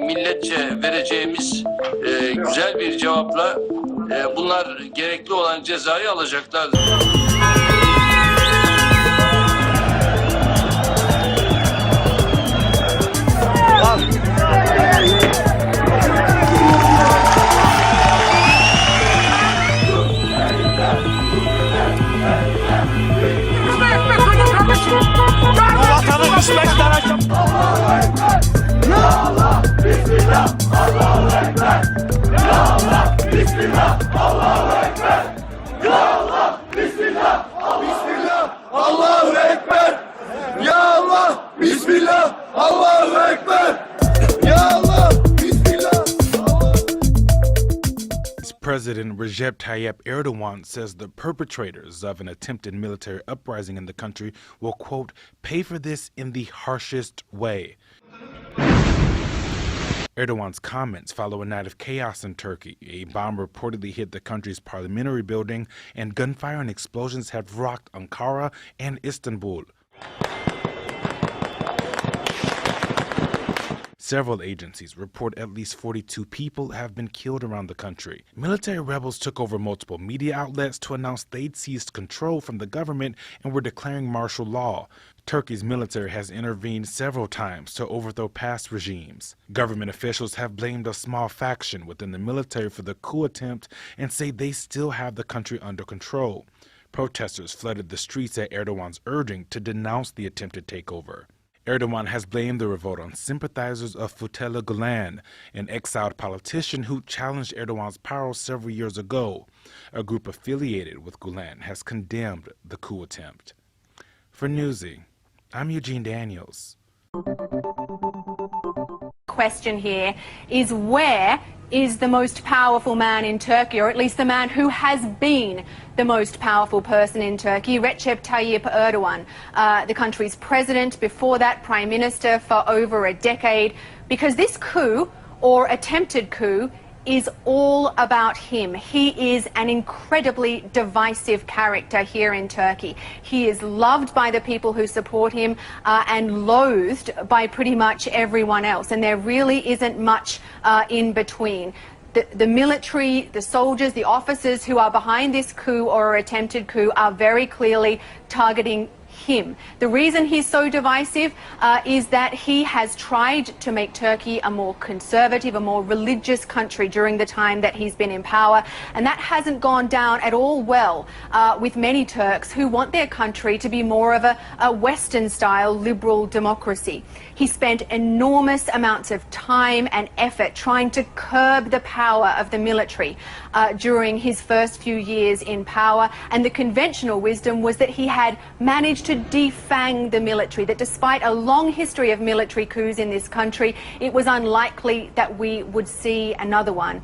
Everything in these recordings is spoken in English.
milletçe vereceğimiz güzel bir cevapla bunlar gerekli olan cezayı alacaklardır. Vatanı düşmek tarafı. Allahu Ekber! Ya Allah! Bismillah! Allahu Ekber! Ya Allah! Bismillah! Allahu Ekber! Ya Allah! Bismillah! Bismillah! Allahu Ekber! Ya Allah! Bismillah! Allahu Ekber! Ya Allah! Bismillah! President Recep Tayyip Erdogan says the perpetrators of an attempted military uprising in the country will, quote, pay for this in the harshest way. Erdogan's comments follow a night of chaos in Turkey. A bomb reportedly hit the country's parliamentary building, and gunfire and explosions have rocked Ankara and Istanbul. Several agencies report at least 42 people have been killed around the country. Military rebels took over multiple media outlets to announce they'd seized control from the government and were declaring martial law. Turkey's military has intervened several times to overthrow past regimes. Government officials have blamed a small faction within the military for the coup attempt and say they still have the country under control. Protesters flooded the streets at Erdogan's urging to denounce the attempted takeover. Erdogan has blamed the revolt on sympathizers of Fethullah Gulen, an exiled politician who challenged Erdogan's power several years ago. A group affiliated with Gulen has condemned the coup attempt. For Newsy, I'm Eugene Daniels. Question here is, where is the most powerful man in Turkey, or at least the man who has been the most powerful person in Turkey, Recep Tayyip Erdogan, the country's president, before that Prime Minister for over a decade, because this coup, or attempted coup, is all about him. He is an incredibly divisive character here in Turkey. He is loved by the people who support him and loathed by pretty much everyone else. And there really isn't much in between. The military, the soldiers, the officers who are behind this coup or attempted coup are very clearly targeting him. The reason he's so divisive is that he has tried to make Turkey a more conservative, a more religious country during the time that he's been in power, and that hasn't gone down at all well with many Turks who want their country to be more of a Western-style liberal democracy. He spent enormous amounts of time and effort trying to curb the power of the military during his first few years in power, and the conventional wisdom was that he had managed to defang the military, that despite a long history of military coups in this country, it was unlikely that we would see another one.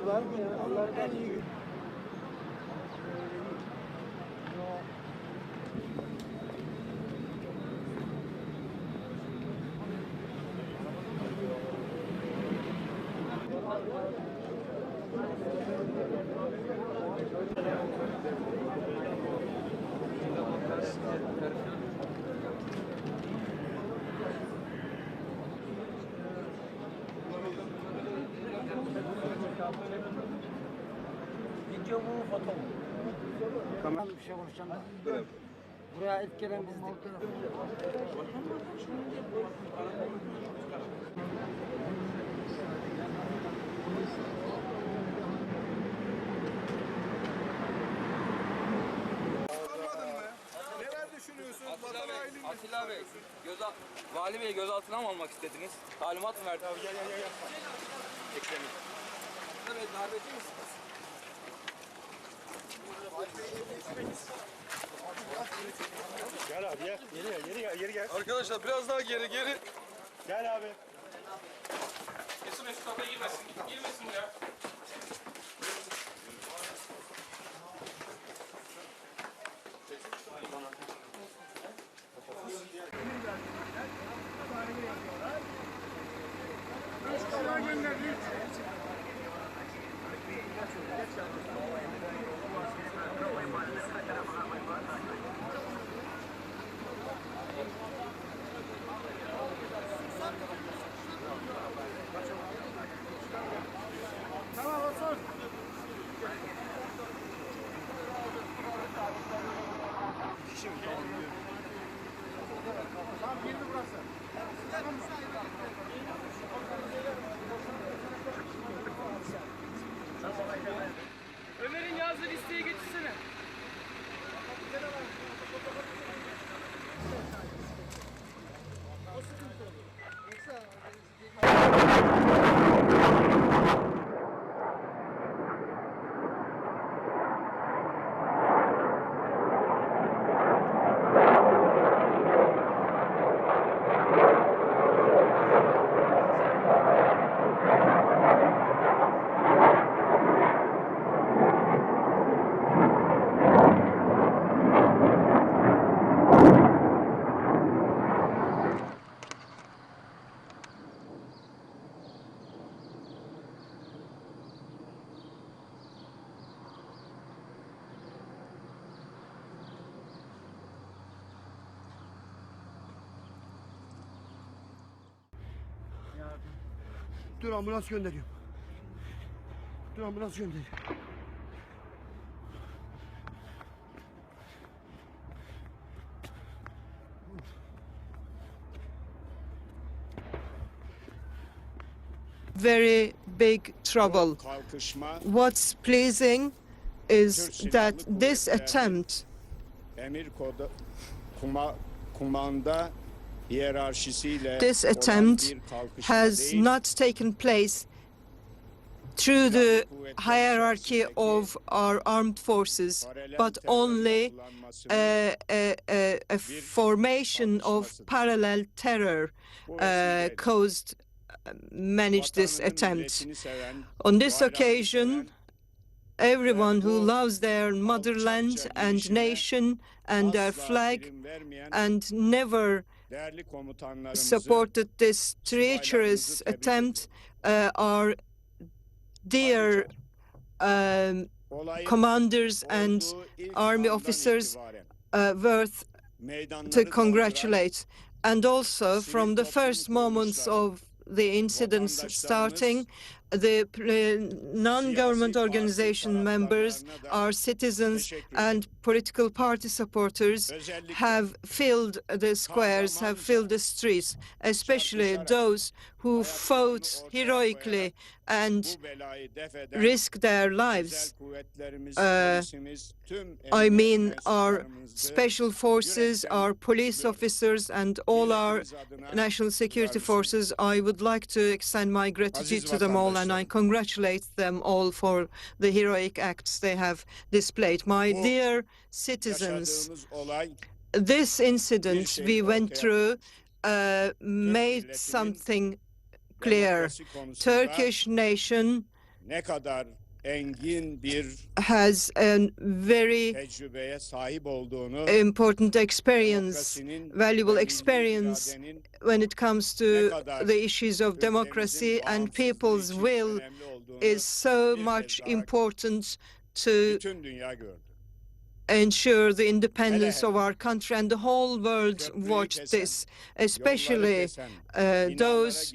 Var mı ya? Allah'ın en iyi video mu, foto mu? Tamam. Bir şey konuşacağım. Evet. Buraya ilk gelen bizdik. Vali Bey gözaltına mı almak istediniz? Talimat mı verdi? Abi gel. Ekrem'i. Evet, darbeci misiniz? Gel abi gel. Geri gel. Arkadaşlar biraz daha geri. Gel abi. Mesut abla girmesin. Girmesin ya. Ömer'in yazdığı listeyi getirsene. Dur ambulans gönderiyorum. Very big trouble. What's pleasing is that this attempt has not taken place through the hierarchy of our armed forces, but only a formation of parallel terror managed this attempt. On this occasion, everyone who loves their motherland and nation and their flag and never supported this treacherous attempt are dear commanders and army officers worth to congratulate. And also, from the first moments of the incidents starting, the non-government organization members, our citizens and political party supporters have filled the squares, have filled the streets, especially those who fought heroically and risked their lives. I mean our special forces, our police officers, and all our national security forces. I would like to extend my gratitude to them all, and I congratulate them all for the heroic acts they have displayed. My dear citizens, this incident we went through made something clear. Turkish nation has a very important experience, valuable experience when it comes to the issues of democracy, and people's will is so much important to ensure the independence of our country, and the whole world watched this, especially those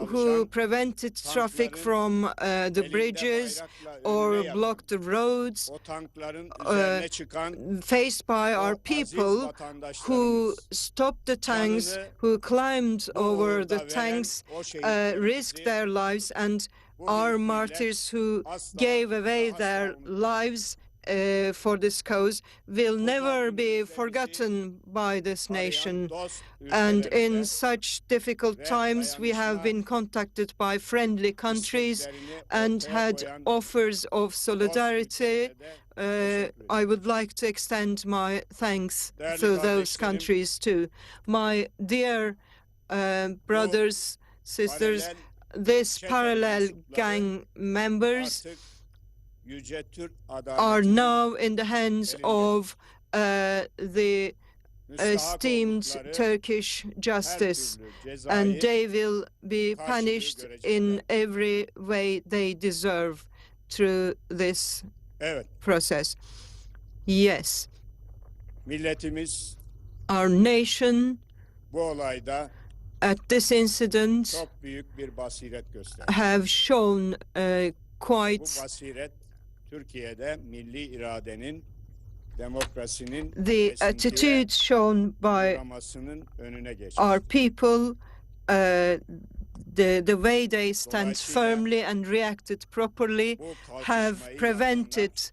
who prevented traffic from the bridges or blocked the roads, faced by our people who stopped the tanks, who climbed over the tanks, risked their lives, and our martyrs who gave away their lives for this cause will never be forgotten by this nation. And in such difficult times, we have been contacted by friendly countries and had offers of solidarity. I would like to extend my thanks to those countries too. My dear brothers, sisters, these parallel gang members are now in the hands of the esteemed Turkish justice, and they will be punished in every way they deserve through this process. Yes, milletimiz our nation bu olayda at this incident çok büyük bir basiret gösterdi. have shown Bu quite basiret Türkiye'de milli iradenin, demokrasinin the attitude shown by uğramasının önüne geçti. our people, the way they stand firmly and reacted properly, have prevented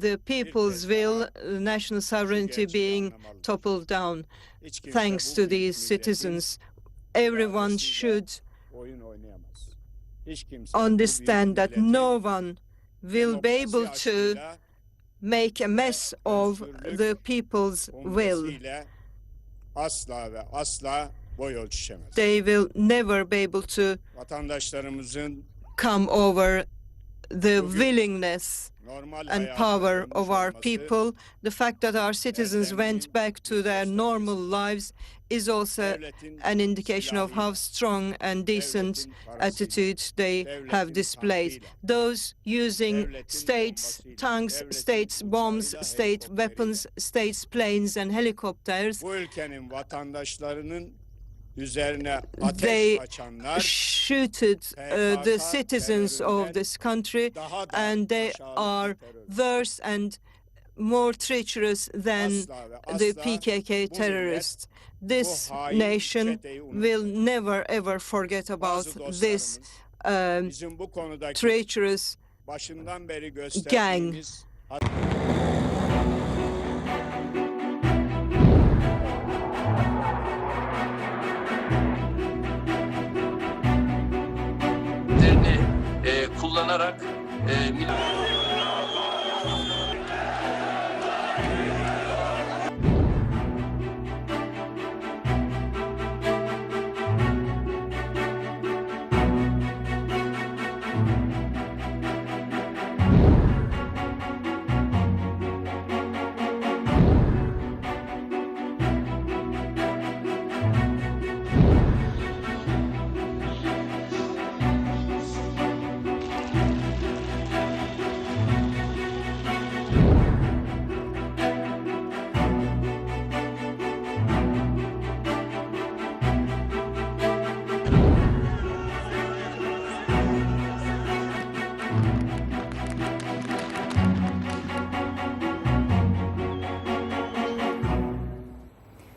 the people's will, national sovereignty being toppled down. Hiç kimse Thanks bu to büyük these milletin citizens, everyone iradesiyle should oyun oynayamaz. Hiç kimse bu büyük understand that milletin no one will be demokrasi able to aşkıyla, make a mess of the people's will. umuduyla asla ve asla boy ölçüşemez. They will never be able to Vatandaşlarımızın come over the willingness normal and hayata power dönmüş of our olması people. The fact that our citizens went back to their normal lives is also devletin an indication of how silahıyla, strong and decent devletin parasıyla, attitude they have devletin displayed. tankıyla, Those using devletin states' bombasıyla, tanks, devletin states' bombs, uçağıyla, state helikopteriyle. weapons, states' planes and helicopters, Bu ülkenin vatandaşlarının üzerine they ateş açanlar shooted the citizens of this country, daha da and they aşağılık are bir terör. worse and more treacherous than Asla ve the asla PKK bu terrorists. This hain nation çeteyi will unutmayacak. never ever forget about Bazı this dostlarımız bizim bu konudaki treacherous başından beri gösterdiğimiz kullanarak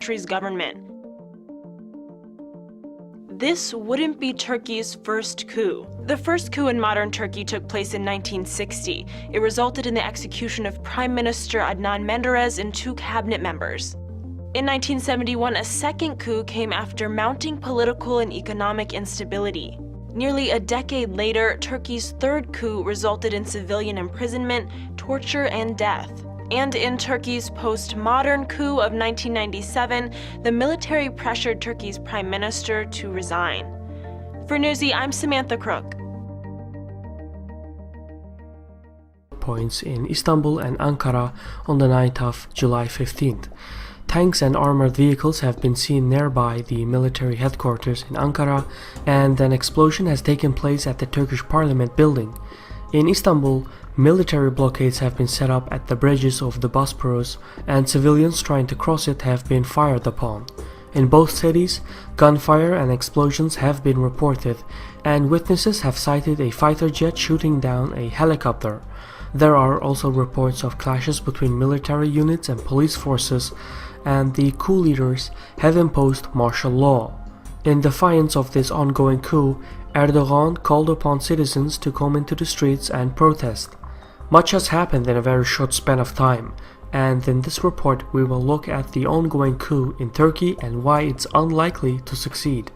country's government. This wouldn't be Turkey's first coup. The first coup in modern Turkey took place in 1960. It resulted in the execution of Prime Minister Adnan Menderes and 2 cabinet members. In 1971, a second coup came after mounting political and economic instability. Nearly a decade later, Turkey's third coup resulted in civilian imprisonment, torture, and death. And in Turkey's post-modern coup of 1997, the military pressured Turkey's prime minister to resign. For Newsy, I'm Samantha Crook. Points in Istanbul and Ankara on the night of July 15th. Tanks and armored vehicles have been seen nearby the military headquarters in Ankara, and an explosion has taken place at the Turkish Parliament building. In Istanbul, military blockades have been set up at the bridges of the Bosporus, and civilians trying to cross it have been fired upon. In both cities, gunfire and explosions have been reported, and witnesses have cited a fighter jet shooting down a helicopter. There are also reports of clashes between military units and police forces, and the coup leaders have imposed martial law. In defiance of this ongoing coup, Erdogan called upon citizens to come into the streets and protest. Much has happened in a very short span of time, and in this report we will look at the ongoing coup in Turkey and why it's unlikely to succeed.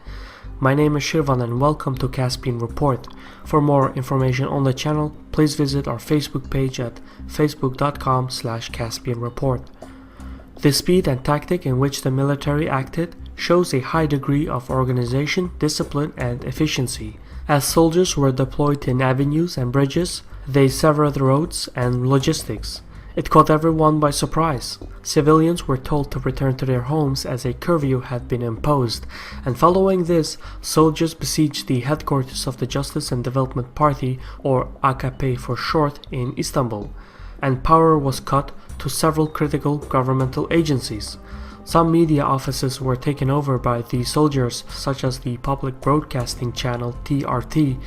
My name is Shirvan and welcome to Caspian Report. For more information on the channel, please visit our Facebook page at facebook.com/Caspian Report. The speed and tactic in which the military acted shows a high degree of organization, discipline, and efficiency. As soldiers were deployed in avenues and bridges, they severed roads and logistics. It caught everyone by surprise. Civilians were told to return to their homes as a curfew had been imposed, and following this, soldiers besieged the headquarters of the Justice and Development Party, or AKP for short, in Istanbul, and power was cut to several critical governmental agencies. Some media offices were taken over by the soldiers, such as the public broadcasting channel TRT.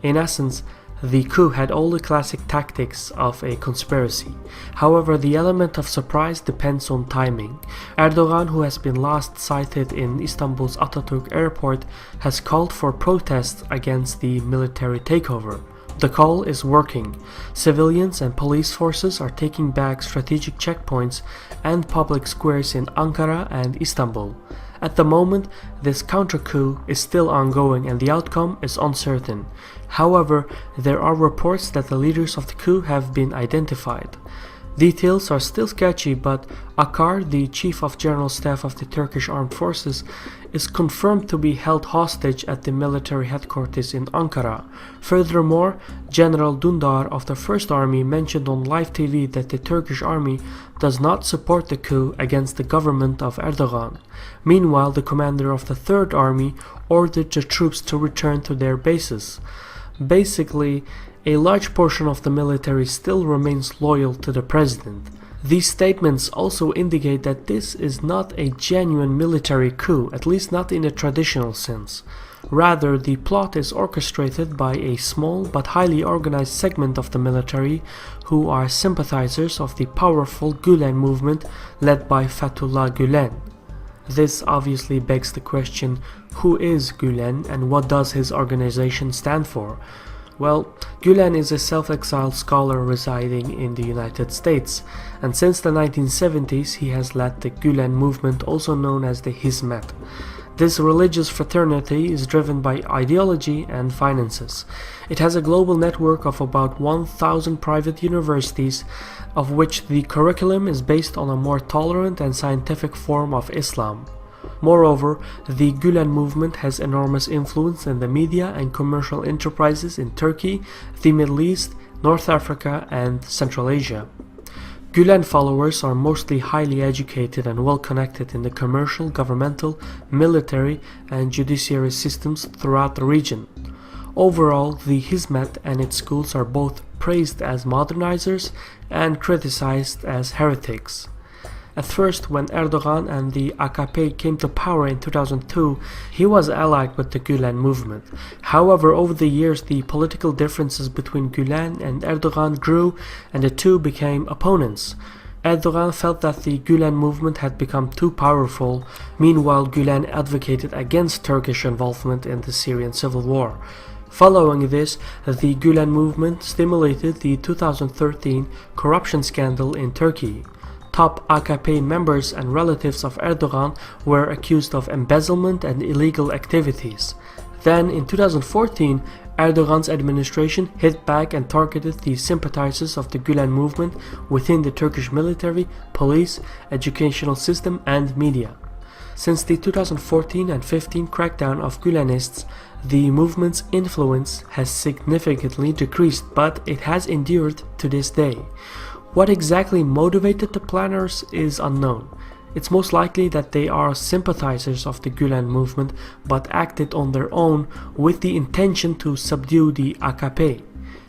In essence, the coup had all the classic tactics of a conspiracy. However, the element of surprise depends on timing. Erdogan, who has been last sighted in Istanbul's Atatürk airport, has called for protests against the military takeover. The call is working. Civilians and police forces are taking back strategic checkpoints and public squares in Ankara and Istanbul. At the moment, this counter-coup is still ongoing and the outcome is uncertain. However, there are reports that the leaders of the coup have been identified. Details are still sketchy, but Akar, the Chief of General Staff of the Turkish Armed Forces, is confirmed to be held hostage at the military headquarters in Ankara. Furthermore, General Dündar of the First Army mentioned on live TV that the Turkish army does not support the coup against the government of Erdogan. Meanwhile, the commander of the Third Army ordered the troops to return to their bases. Basically, a large portion of the military still remains loyal to the president. These statements also indicate that this is not a genuine military coup, at least not in a traditional sense. Rather, the plot is orchestrated by a small but highly organized segment of the military who are sympathizers of the powerful Gülen movement led by Fethullah Gülen. This obviously begs the question, who is Gülen and what does his organization stand for? Well, Gülen is a self-exiled scholar residing in the United States, and since the 1970s he has led the Gülen movement, also known as the Hizmet. This religious fraternity is driven by ideology and finances. It has a global network of about 1,000 private universities, of which the curriculum is based on a more tolerant and scientific form of Islam. Moreover, the Gülen movement has enormous influence in the media and commercial enterprises in Turkey, the Middle East, North Africa, and Central Asia. Gülen followers are mostly highly educated and well connected in the commercial, governmental, military, and judiciary systems throughout the region. Overall, the Hizmet and its schools are both praised as modernizers and criticized as heretics. At first, when Erdogan and the AKP came to power in 2002, he was allied with the Gülen movement. However, over the years, the political differences between Gülen and Erdogan grew and the two became opponents. Erdogan felt that the Gülen movement had become too powerful. Meanwhile, Gülen advocated against Turkish involvement in the Syrian civil war. Following this, the Gülen movement stimulated the 2013 corruption scandal in Turkey. Top AKP members and relatives of Erdogan were accused of embezzlement and illegal activities. Then, in 2014, Erdogan's administration hit back and targeted the sympathizers of the Gülen movement within the Turkish military, police, educational system, and media. Since the 2014 and 15 crackdown of Gülenists, the movement's influence has significantly decreased, but it has endured to this day. What exactly motivated the planners is unknown. It's most likely that they are sympathizers of the Gülen movement but acted on their own with the intention to subdue the AKP.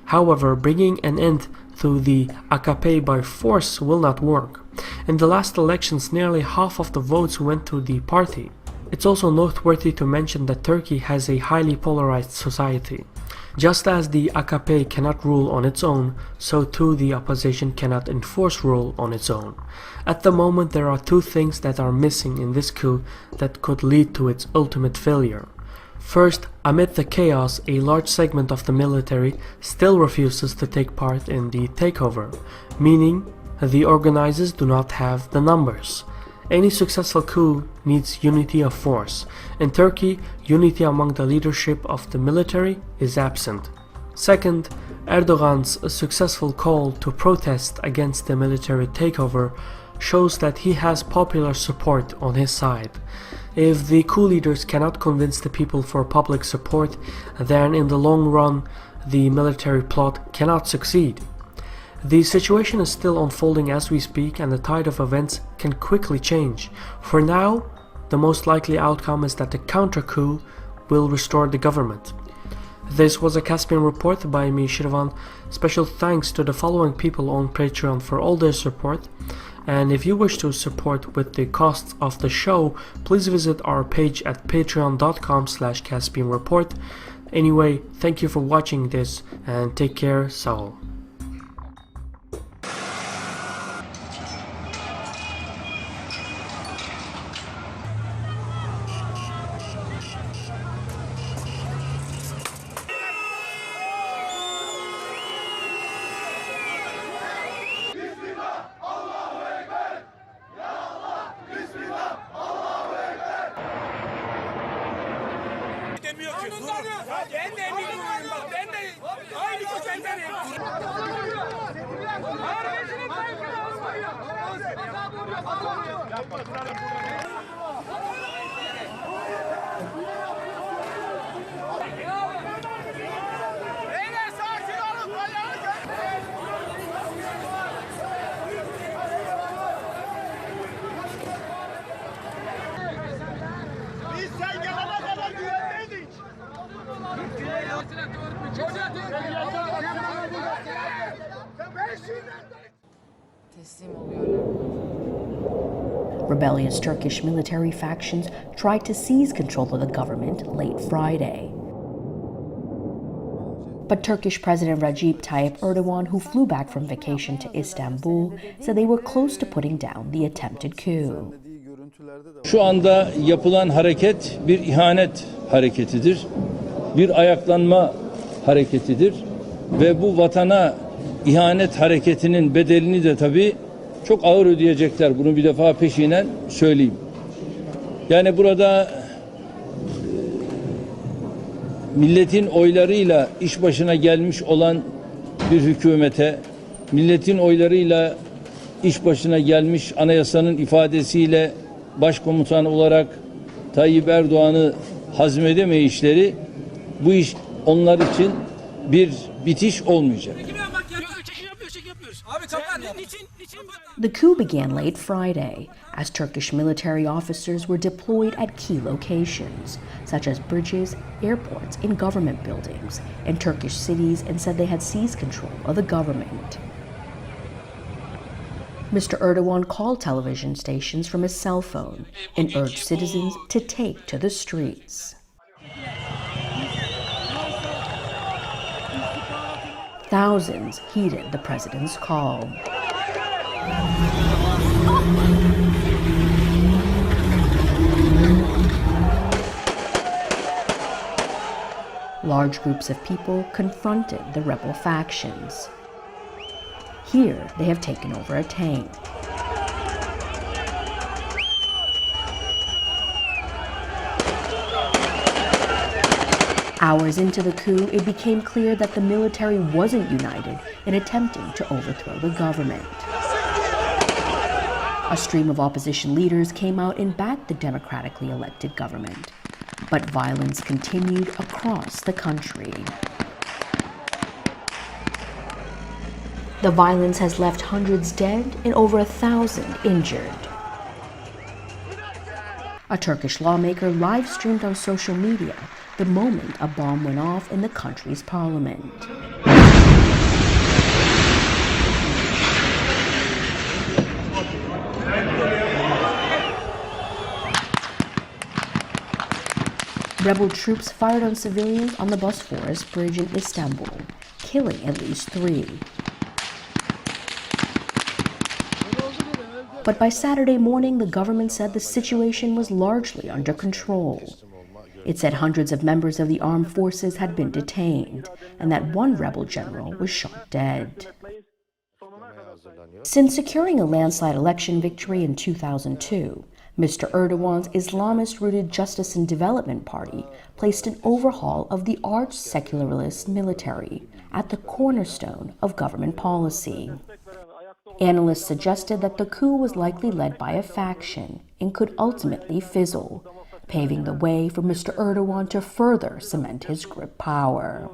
However, bringing an end to the AKP by force will not work. In the last elections, nearly half of the votes went to the party. It's also noteworthy to mention that Turkey has a highly polarized society. Just as the AKP cannot rule on its own, so too the opposition cannot enforce rule on its own. At the moment, there are two things that are missing in this coup that could lead to its ultimate failure. First, amid the chaos, a large segment of the military still refuses to take part in the takeover, meaning the organizers do not have the numbers. Any successful coup needs unity of force. In Turkey, unity among the leadership of the military is absent. Second, Erdogan's successful call to protest against the military takeover shows that he has popular support on his side. If the coup leaders cannot convince the people for public support, then in the long run, the military plot cannot succeed. The situation is still unfolding as we speak, and the tide of events can quickly change. For now, the most likely outcome is that the counter-coup will restore the government. This was a Caspian report by me, Shirvan. Special thanks to the following people on Patreon for all their support. And if you wish to support with the costs of the show, please visit our page at patreon.com/CaspianReport. Anyway, thank you for watching this, and take care, Saul. Demiyor ki. Ben de eminim bak. Ben de aynı kökendenim. Rebellious Turkish military factions tried to seize control of the government late Friday. But Turkish President Recep Tayyip Erdogan, who flew back from vacation to Istanbul, said they were close to putting down the attempted coup. Şu anda yapılan hareket bir ihanet hareketidir. Bir ayaklanma hareketidir ve bu vatana ihanet hareketinin bedelini de tabii çok ağır ödeyecekler. Bunu bir defa peşinen söyleyeyim. Yani burada milletin oylarıyla iş başına gelmiş olan bir hükümete, milletin oylarıyla iş başına gelmiş, anayasanın ifadesiyle başkomutan olarak Tayyip Erdoğan'ı hazmedemeyişleri, bu iş onlar için bir bitiş olmayacak. The coup began late Friday as Turkish military officers were deployed at key locations, such as bridges, airports, and government buildings in Turkish cities, and said they had seized control of the government. Mr. Erdogan called television stations from his cell phone and urged citizens to take to the streets. Thousands heeded the president's call. Large groups of people confronted the rebel factions. Here, they have taken over a tank. Hours into the coup, it became clear that the military wasn't united in attempting to overthrow the government. A stream of opposition leaders came out and backed the democratically elected government. But violence continued across the country. The violence has left hundreds dead and over 1,000 injured. A Turkish lawmaker live-streamed on social media the moment a bomb went off in the country's parliament. Rebel troops fired on civilians on the Bosphorus Bridge in Istanbul, killing at least 3. But by Saturday morning, the government said the situation was largely under control. It said hundreds of members of the armed forces had been detained and that one rebel general was shot dead. Since securing a landslide election victory in 2002, Mr. Erdogan's Islamist-rooted Justice and Development Party placed an overhaul of the arch-secularist military at the cornerstone of government policy. Analysts suggested that the coup was likely led by a faction and could ultimately fizzle, paving the way for Mr. Erdogan to further cement his grip power.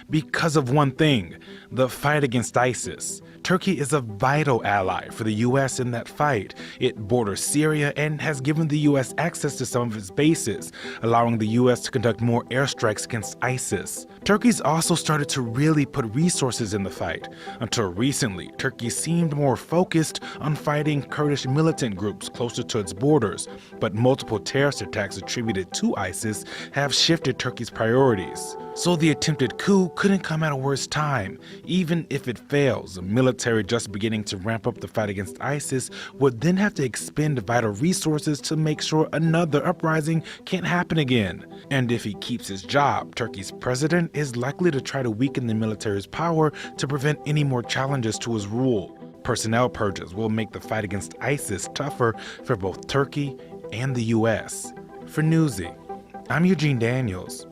Because of one thing, the fight against ISIS. Turkey is a vital ally for the U.S. in that fight. It borders Syria and has given the U.S. access to some of its bases, allowing the U.S. to conduct more airstrikes against ISIS. Turkey's also started to really put resources in the fight. Until recently, Turkey seemed more focused on fighting Kurdish militant groups closer to its borders, but multiple terrorist attacks attributed to ISIS have shifted Turkey's priorities. So the attempted coup couldn't come at a worse time. Even if it fails, the military just beginning to ramp up the fight against ISIS would then have to expend vital resources to make sure another uprising can't happen again. And if he keeps his job, Turkey's president is likely to try to weaken the military's power to prevent any more challenges to his rule. Personnel purges will make the fight against ISIS tougher for both Turkey and the U.S. For Newsy, I'm Eugene Daniels.